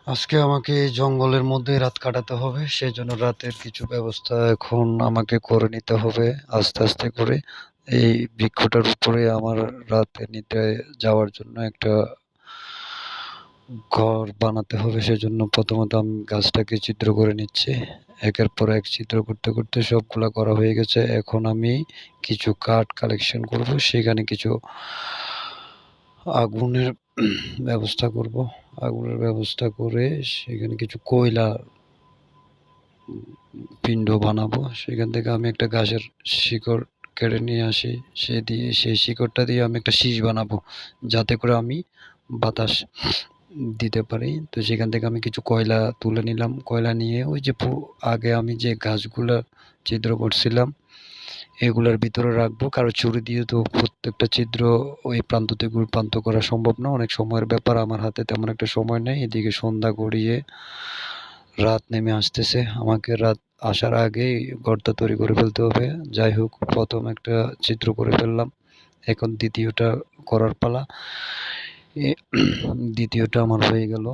আজকে আমাকে এই জঙ্গলের মধ্যে রাত কাটাতে হবে, সেজন্য রাতের কিছু ব্যবস্থা এখন আমাকে করে নিতে হবে আস্তে আস্তে করে। এই বৃক্ষটার উপরে আমার রাতে নিতে যাওয়ার জন্য একটা ঘর বানাতে হবে, সেজন্য প্রথমত আমি গাছটাকে ছিদ্র করে নিচ্ছি। একের পর এক ছিদ্র করতে করতে সবগুলা করা হয়ে গেছে। এখন আমি কিছু কাঠ কালেকশন করব, সেখানে কিছু আগুনের ব্যবস্থা করব। আগুনের ব্যবস্থা করে সেখানে কিছু কয়লা পিণ্ড বানাবো। সেখান থেকে আমি একটা গাছের শিকড় কেটে নিয়ে আসি, সেই শিকড়টা দিয়ে আমি একটা শীষ বানাবো, যাতে করে আমি বাতাস দিতে পারি। তো সেখান থেকে আমি কিছু কয়লা তুলে নিলাম। কয়লা নিয়ে ওই যে আগে আমি যে গাছগুলা ছিদ্র করছিলাম এগুলার ভিতরে রাখবো। কারো ছুরি দিয়ে তো প্রত্যেকটা ছিদ্র ওই প্রান্ত থেকে ওই প্রান্ত করা সম্ভব না, অনেক সময়ের ব্যাপার। আমার হাতে তেমন একটা সময় নেই, এদিকে সন্ধ্যা গড়িয়ে রাত নেমে আসতেছে। আমাকে রাত আসার আগেই গর্ত তৈরি করে ফেলতে হবে। যাই হোক, প্রথম একটা ছিদ্র করে ফেললাম, এখন দ্বিতীয়টা করার পালা। দ্বিতীয়টা আমার হয়ে গেল।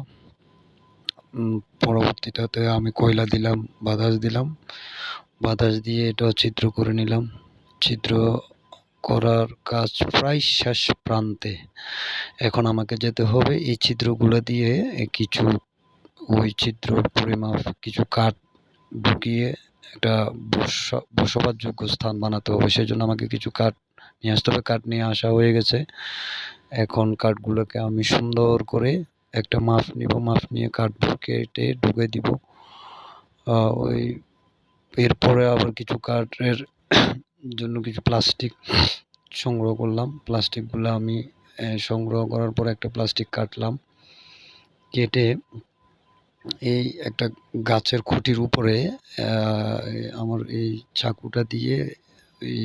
পরবর্তীটাতে আমি কয়লা দিলাম, বাতাস দিলাম, বাতাস দিয়ে এটাও ছিদ্র করে নিলাম। ছিদ্র করার কাজ প্রায় শেষ প্রান্তে। এখন আমাকে যেতে হবে এই ছিদ্রগুলো দিয়ে কিছু ওই ছিদ্রর পরিমাপ কিছু কাঠ ঢুকিয়ে একটা বসবাসযোগ্য স্থান বানাতে হবে। সেই জন্য আমাকে কিছু কাঠ নিয়ে আসতে হবে। কাঠ নিয়ে আসা হয়ে গেছে। এখন কাঠগুলোকে আমি সুন্দর করে একটা মাপ নিব, মাপ নিয়ে কাঠগুলো কেটে ঢুকে দিব। ওই এরপরে আবার কিছু কাঠের জন্য কিছু প্লাস্টিক সংগ্রহ করলাম। প্লাস্টিকগুলো আমি সংগ্রহ করার পর একটা প্লাস্টিক কাটলাম, কেটে এই একটা গাছের খুঁটির উপরে আমার এই চাকুটা দিয়ে এই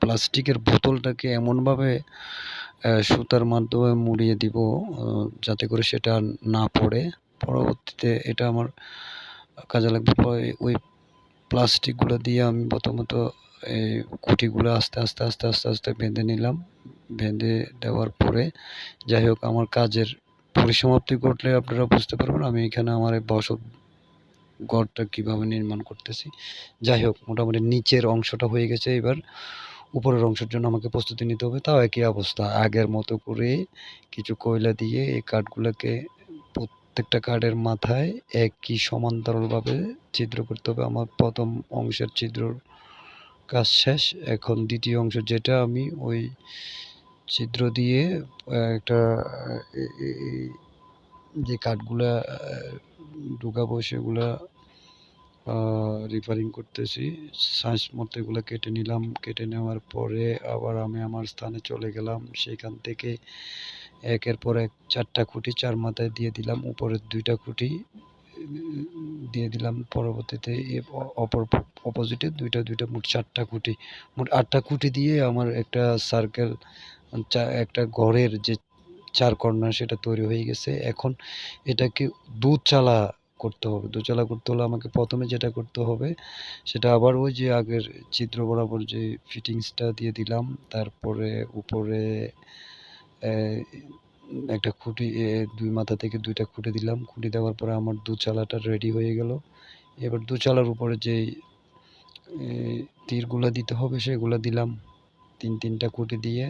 প্লাস্টিকের বোতলটাকে এমনভাবে সুতার মাধ্যমে মুড়িয়ে দিব যাতে করে সেটা না পড়ে। পরবর্তীতে এটা আমার কাজে লাগবে। ওই প্লাস্টিকগুলো দিয়ে আমি প্রথমত এই খুঁটিগুলো আস্তে আস্তে আস্তে আস্তে আস্তে বেঁধে নিলাম। বেঁধে দেওয়ার পরে যাই হোক, আমার কাজের পরিসমাপ্তি ঘটলে আপনারা বুঝতে পারবেন আমি এখানে আমার এই বসত ঘরটা কিভাবে নির্মাণ করতেছি। যাই হোক, মোটামুটি নিচের অংশটা হয়ে গেছে। এবার উপরের অংশের জন্য আমাকে প্রস্তুতি নিতে হবে। তাও একই অবস্থা, আগের মতো করে কিছু কয়লা দিয়ে এই কাঠগুলোকে প্রত্যেকটা কাঠের মাথায় একই সমান্তরালভাবে ছিদ্র করতে হবে। আমার প্রথম অংশের ছিদ্রর কাজ শেষ। এখন দ্বিতীয় অংশ, যেটা আমি ওই ছিদ্র দিয়ে একটা যে কাঠগুলা ঢুকাবো সেগুলা রিপেয়ারিং করতেছি। সাইজ মতো এগুলো কেটে নিলাম। কেটে নেওয়ার পরে আবার আমি আমার স্থানে চলে গেলাম। সেখান থেকে একের পর এক 4টা খুঁটি 4 মাথায় দিয়ে দিলাম। উপরের 2টা খুঁটি দিয়ে দিলাম। পরবর্তীতে অপর অপোজিটে 2টা মোট 4টা খুঁটি, মোট 8টা খুঁটি দিয়ে আমার একটা সার্কেল, একটা ঘরের যে 4 কর্নার সেটা তৈরি হয়ে গেছে। এখন এটাকে দোচালা করতে হবে। দোচালা করতে হলে আমাকে প্রথমে যেটা করতে হবে সেটা আবার ওই যে আগের চিত্র বরাবর যে ফিটিংসটা দিয়ে দিলাম। তারপরে উপরে একটা খুঁটি 2 মাথা থেকে 2টা খুঁটি দিলাম। খুঁটি দেওয়ার পরে আমার দোচালাটা রেডি হয়ে গেল। এবার দোচালার উপরে যেই তীরগুলা দিতে হবে সেগুলা দিলাম। 3টা খুঁটি দিয়ে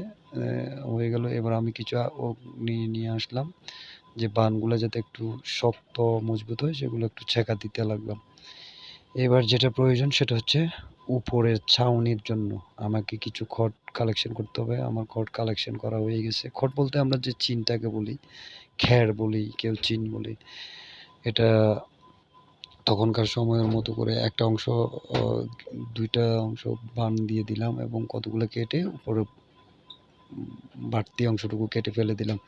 হয়ে গেল। এবার আমি কিছু অগ্নি নিয়ে আসলাম, যে বানগুলা যাতে একটু শক্ত মজবুত হয় সেগুলো একটু ছেঁকা দিতে লাগলাম। এবার যেটা প্রয়োজন সেটা হচ্ছে উপরের ছাউনির জন্য আমাকে কিছু খড় কালেকশন করতে হবে। আমার খড় কালেকশন করা হয়ে গেছে। খড় বলতে আমরা যে চিনটাকে বলি, খ্যার বলি, কেউ চিন বলি। এটা তখনকার সময়ের মতো করে একটা অংশ 2টা অংশ বান দিয়ে দিলাম এবং কতগুলো কেটে উপরে বাড়তি অংশটুকু কেটে ফেলে দিলাম।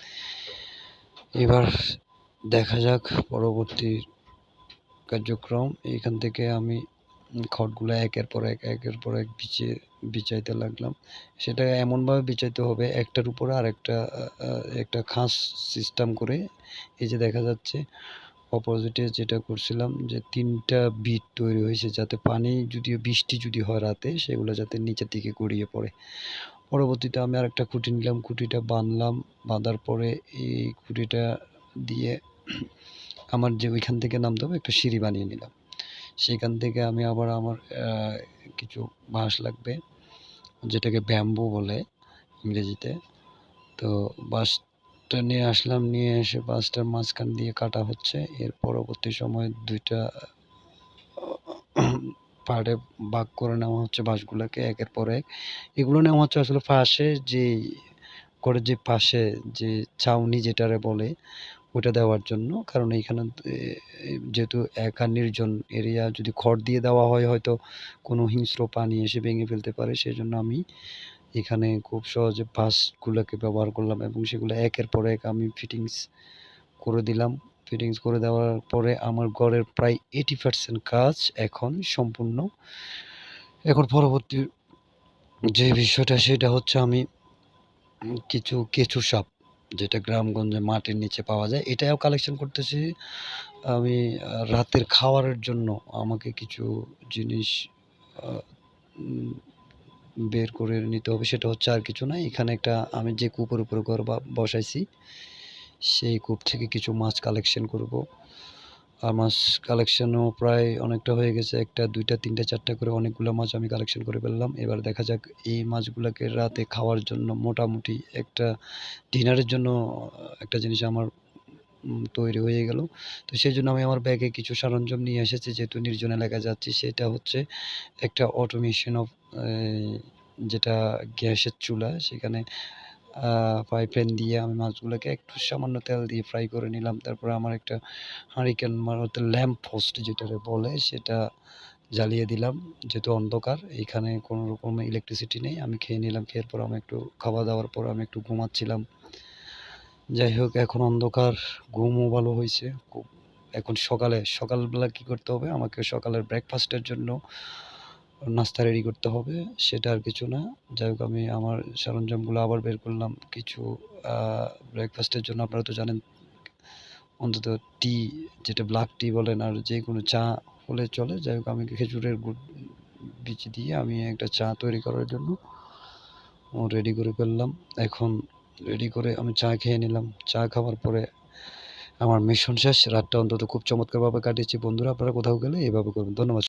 এবার দেখা যাক পরবর্তী কার্যক্রম। এখান থেকে আমি খড়গুলো একের পর এক বিছাইতে লাগলাম। সেটা এমনভাবে বিছাইতে হবে একটার উপরে আরেকটা, একটা খাঁজ সিস্টেম করে। এই যে দেখা যাচ্ছে অপোজিটে যেটা করছিলাম, যে 3টা বিট তৈরি হয়েছে, যাতে পানি যদিও বৃষ্টি যদি হয় রাতে সেগুলো যাতে নিচের দিকে গড়িয়ে পড়ে। পরবর্তীতে আমি আরেকটা খুঁটি নিলাম, খুঁটিটা বাঁধলাম। বাঁধার পরে এই খুঁটিটা দিয়ে আমার যে ওইখান থেকে নামতে হবে একটা সিঁড়ি বানিয়ে নিলাম। সেখান থেকে আমি আবার আমার কিছু বাঁশ লাগবে, যেটাকে ব্যাম্বু বলে ইংরেজিতে। তো বাঁশটা নিয়ে আসলাম, নিয়ে এসে বাঁশটার মাঝখান দিয়ে কাটা হচ্ছে। এর পরবর্তী সময়ে ২ টা পার্টে ভাগ করে নেওয়া হচ্ছে বাঁশগুলাকে একের পর এক। এগুলো নেওয়া হচ্ছে আসলে পাশে যে পাশে যে ছাউনি যেটারে বলে ওটা দেওয়ার জন্য। কারণ এইখানে যেহেতু একা নির্জন এরিয়া, যদি খড় দিয়ে দেওয়া হয় হয়তো কোনো হিংস্র প্রাণী এসে ভেঙে ফেলতে পারে। সেজন্য আমি এখানে খুব সহজে বাঁশগুলাকে ব্যবহার করলাম এবং সেগুলো একের পর এক আমি ফিটিংস করে দিলাম। ফিটিংস করে দেওয়ার পরে আমার ঘরের প্রায় 80% কাজ এখন সম্পূর্ণ। এখন পরবর্তী যে বিষয়টা সেটা হচ্ছে আমি কিছু কেঁচো সাপ, যেটা গ্রামগঞ্জে মাটির নিচে পাওয়া যায়, এটাও কালেকশন করতেছি আমি। রাতের খাওয়ারের জন্য আমাকে কিছু জিনিস আ উম বের করে নিতে হবে। সেটা হচ্ছে আর কিছু না। এখানে একটা আমি যে কূপের উপরে ঘর বসাইছি, সেই কূপ থেকে কিছু মাছ কালেকশন করব। আর মাছ কালেকশনও প্রায় অনেকটা হয়ে গেছে। ১ টা, ২ টা, ৩ টা, ৪ টা করে অনেকগুলো মাছ আমি কালেকশন করে ফেললাম। এবার দেখা যাক এই মাছগুলাকে রাতে খাওয়ার জন্য মোটামুটি একটা ডিনারের জন্য একটা জিনিস আমার তৈরি হয়ে গেল। তো সেজন্য আমি আমার ব্যাগে কিছু সরঞ্জাম নিয়ে এসেছি, যেহেতু নির্জন এলাকায় যাচ্ছি। সেটা হচ্ছে একটা অটোমেশন অফ যেটা গ্যাসের চুলা, সেখানে ফ্রাই প্যান দিয়ে আমি মাছগুলোকে একটু সামান্য তেল দিয়ে ফ্রাই করে নিলাম। তারপরে আমার একটা হাঁড়িকেন মারুতি ল্যাম্প পোস্ট যেটারে বলে সেটা জ্বালিয়ে দিলাম। যেহেতু অন্ধকার, এইখানে কোনো রকম ইলেকট্রিসিটি নেই। আমি খেয়ে নিলাম। খেয়ে পর আমি একটু খাওয়া-দাওয়ার পর আমি একটু ঘুমাচ্ছিলাম। যাই হোক, এখন অন্ধকার, ঘুমও ভালো হইছে। এখন সকালবেলা কি করতে হবে? আমাকে সকালের ব্রেকফাস্টের জন্য নাস্তা রেডি করতে হবে। সেটা আর কিছু না। যাই হোক, আমি আমার সরঞ্জামগুলো আবার বের করলাম। কিছু আ ব্রেকফাস্টের জন্য আপনারা তো জানেন, অন্তত টি, যেটা ব্লাক টি বলেন আর যেকোনো চা হলে চলে। যাই হোক, আমি খেজুরের গুড় বীজ দিয়ে আমি একটা চা তৈরি করার জন্য রেডি করে ফেললাম। এখন রেডি করে আমি চা খেয়ে নিলাম। চা খাওয়ার পরে আমার মিশন শেষ। রাতটা অন্তত খুব চমৎকারভাবে কাটিয়েছি। বন্ধুরা, আপনারা কোথাও গেলে এভাবে করবেন। ধন্যবাদ।